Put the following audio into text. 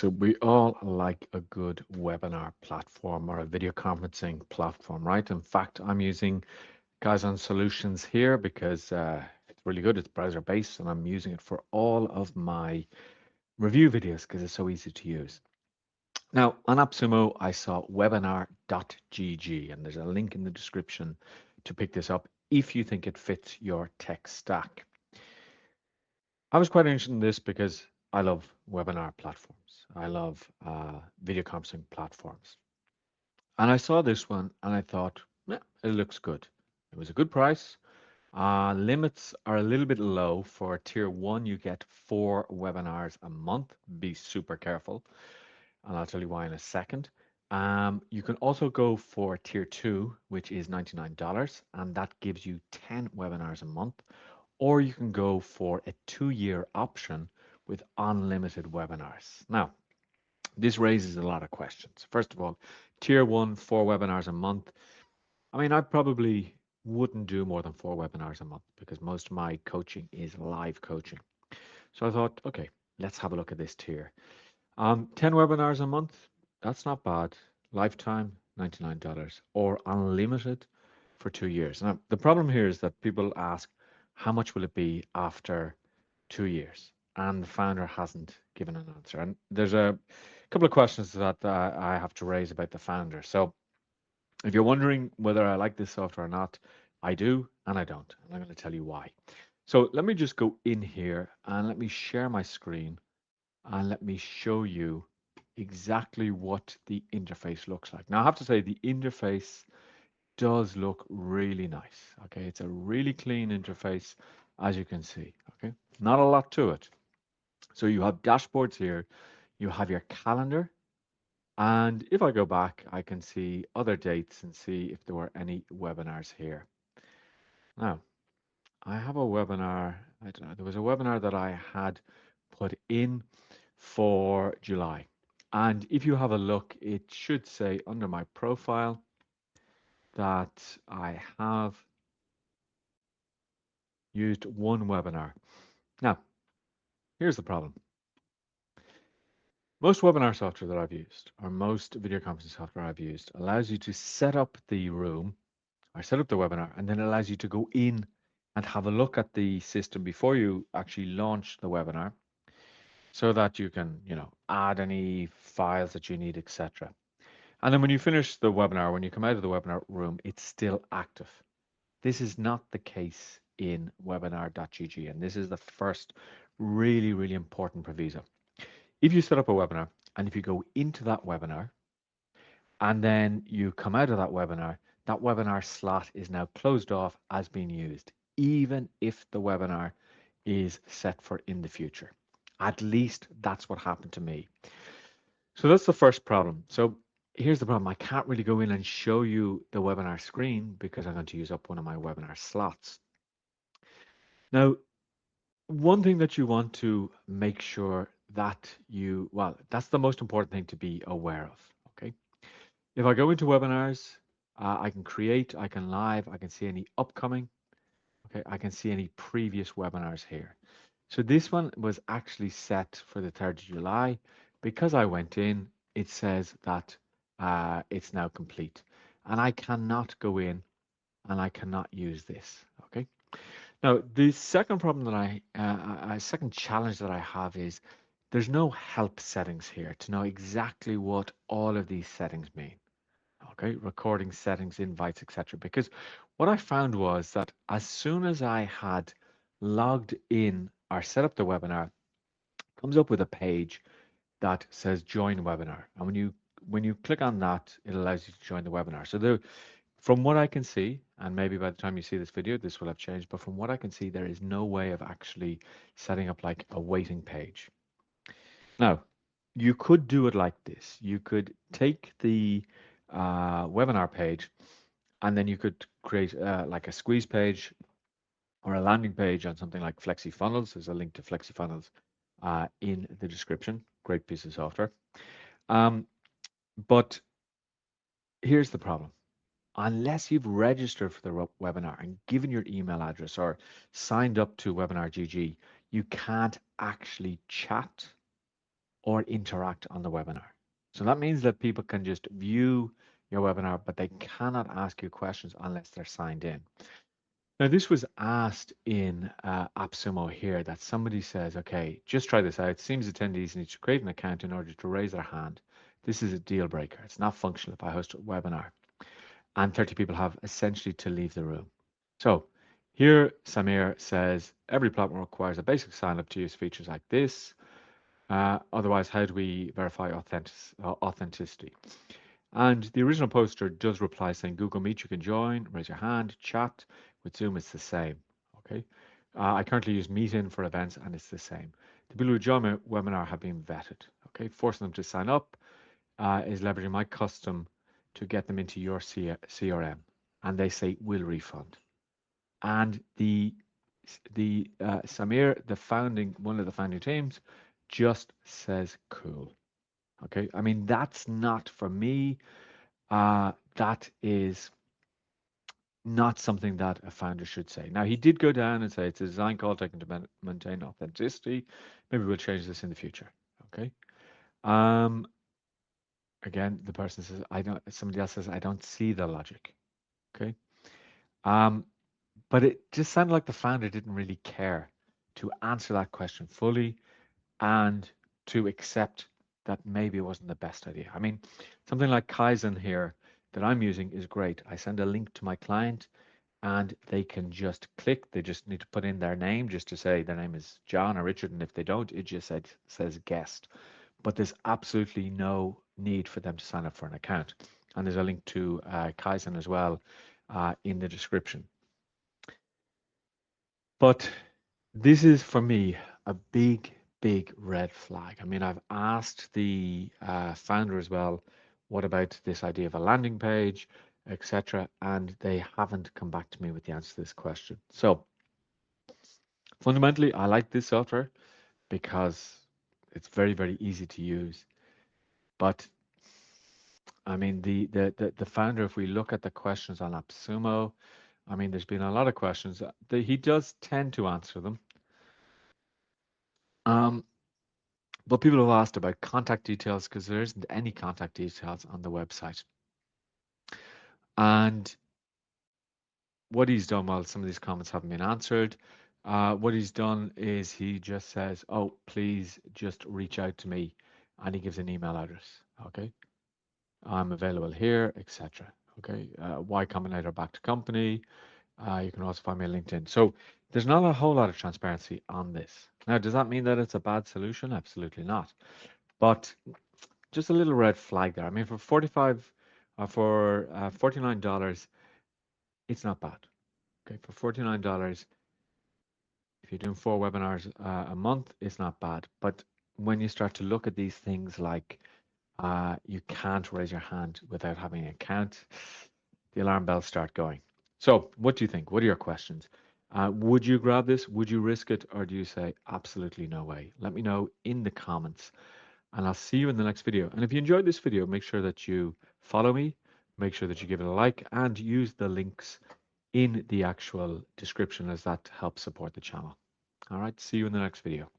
So we all like a good webinar platform or a video conferencing platform, right? In fact, I'm using Guys on Solutions here because it's really good. It's browser based and I'm using it for all of my review videos because it's so easy to use. Now, on AppSumo, I saw webinar.gg and there's a link in the description to pick this up if you think it fits your tech stack. I was quite interested in this because I love webinar platforms. I love video conferencing platforms. And I saw this one and I thought, yeah, it looks good. It was a good price. Limits are a little bit low. For tier one, you get 4 webinars a month. Be super careful. And I'll tell you why in a second. You can also go for tier two, which is $99, and that gives you 10 webinars a month. Or you can go for a 2-year option with unlimited webinars. Now, this raises a lot of questions. First of all, tier one, 4 webinars a month. I mean, I probably wouldn't do more than 4 webinars a month because most of my coaching is live coaching. So I thought, okay, let's have a look at this tier. 10 webinars a month, that's not bad. Lifetime, $99, or unlimited for 2 years. Now, the problem here is that people ask, how much will it be after 2 years? And the founder hasn't given an answer. And there's a couple of questions that I have to raise about the founder. So if you're wondering whether I like this software or not, I do and I don't. And I'm going to tell you why. So let me just go in here and let me share my screen and let me show you exactly what the interface looks like. Now, I have to say the interface does look really nice. Okay, it's a really clean interface, as you can see. Okay, not a lot to it. So you have dashboards here, you have your calendar, and if I go back, I can see other dates and see if there were any webinars here. Now, I have a webinar, I don't know, there was a webinar that I had put in for July. And if you have a look, it should say under my profile that I have used one webinar. Now, here's the problem. Most webinar software that I've used, or most video conferencing software I've used, allows you to set up the room or set up the webinar, and then it allows you to go in and have a look at the system before you actually launch the webinar so that you can, add any files that you need, etc. And then when you finish the webinar, when you come out of the webinar room, it's still active. This is not the case in webinar.gg, and this is the first really, really important proviso. If you set up a webinar and if you go into that webinar and then you come out of that webinar slot is now closed off as being used, even if the webinar is set for in the future. At least that's what happened to me. So that's the first problem. So here's the problem. I can't really go in and show you the webinar screen because I'm going to use up one of my webinar slots. Now, one thing that you want to make sure that that's the most important thing to be aware of, okay? If I go into webinars, I can create, I can live, I can see any upcoming, okay? I can see any previous webinars here. So this one was actually set for the 3rd of July. Because I went in, it says that it's now complete. And I cannot go in and I cannot use this, okay? Now, the second problem that second challenge that I have is there's no help settings here to know exactly what all of these settings mean. Okay, recording settings, invites, etc. Because what I found was that as soon as I had logged in or set up the webinar, it comes up with a page that says join webinar. And when you click on that, it allows you to join the webinar. So from what I can see, and maybe by the time you see this video, this will have changed, but from what I can see, there is no way of actually setting up like a waiting page. Now, you could do it like this. You could take the webinar page, and then you could create like a squeeze page or a landing page on something like FlexiFunnels. There's a link to FlexiFunnels in the description. Great piece of software. But here's the problem. Unless you've registered for the webinar and given your email address or signed up to Webinar GG, you can't actually chat or interact on the webinar. So that means that people can just view your webinar, but they cannot ask you questions unless they're signed in. Now, this was asked in AppSumo here that somebody says, okay, just try this out. It seems attendees need to create an account in order to raise their hand. This is a deal breaker. It's not functional if I host a webinar. And 30 people have essentially to leave the room. So here, Samir says, every platform requires a basic sign up to use features like this. Otherwise, how do we verify authenticity? And the original poster does reply saying Google Meet, you can join, raise your hand, chat. With Zoom, it's the same. Okay. I currently use Meetin for events and it's the same. The people who join my webinar have been vetted. Okay. Forcing them to sign up is leveraging my custom to get them into your CRM. And they say, we'll refund. And the Samir, one of the founding teams, just says cool. Okay. I mean, that's not for me. That is not something that a founder should say. Now, he did go down and say it's a design call taken to maintain authenticity. Maybe we'll change this in the future. Okay. Um, again, the person says, somebody else says, I don't see the logic. Okay. But it just sounded like the founder didn't really care to answer that question fully and to accept that maybe it wasn't the best idea. I mean, something like Kaizen here that I'm using is great. I send a link to my client and they can just click. They just need to put in their name just to say their name is John or Richard. And if they don't, it just says guest. But there's absolutely no need for them to sign up for an account. And there's a link to Kaizen as well in the description. But this is for me a big, big red flag. I mean, I've asked the founder as well, what about this idea of a landing page, etc., and they haven't come back to me with the answer to this question. So fundamentally, I like this software because it's very, very easy to use. But I mean, the founder, if we look at the questions on AppSumo, I mean, there's been a lot of questions. He does tend to answer them. But people have asked about contact details because there isn't any contact details on the website. And what he's done, well, some of these comments haven't been answered. What he's done is he just says, oh, please just reach out to me. And he gives an email address. Okay. I'm available here, etc. Okay. Y Combinator back to company. You can also find me on LinkedIn. So there's not a whole lot of transparency on this. Now, does that mean that it's a bad solution? Absolutely not. But just a little red flag there. I mean, for $49, it's not bad. Okay, for $49, if you're doing 4 webinars a month, it's not bad. But when you start to look at these things like you can't raise your hand without having an account, the alarm bells start going. So, what do you think? What are your questions? Would you grab this? Would you risk it? Or do you say, absolutely no way? Let me know in the comments. And I'll see you in the next video. And if you enjoyed this video, make sure that you follow me, make sure that you give it a like, and use the links in the actual description as that helps support the channel. All right, see you in the next video.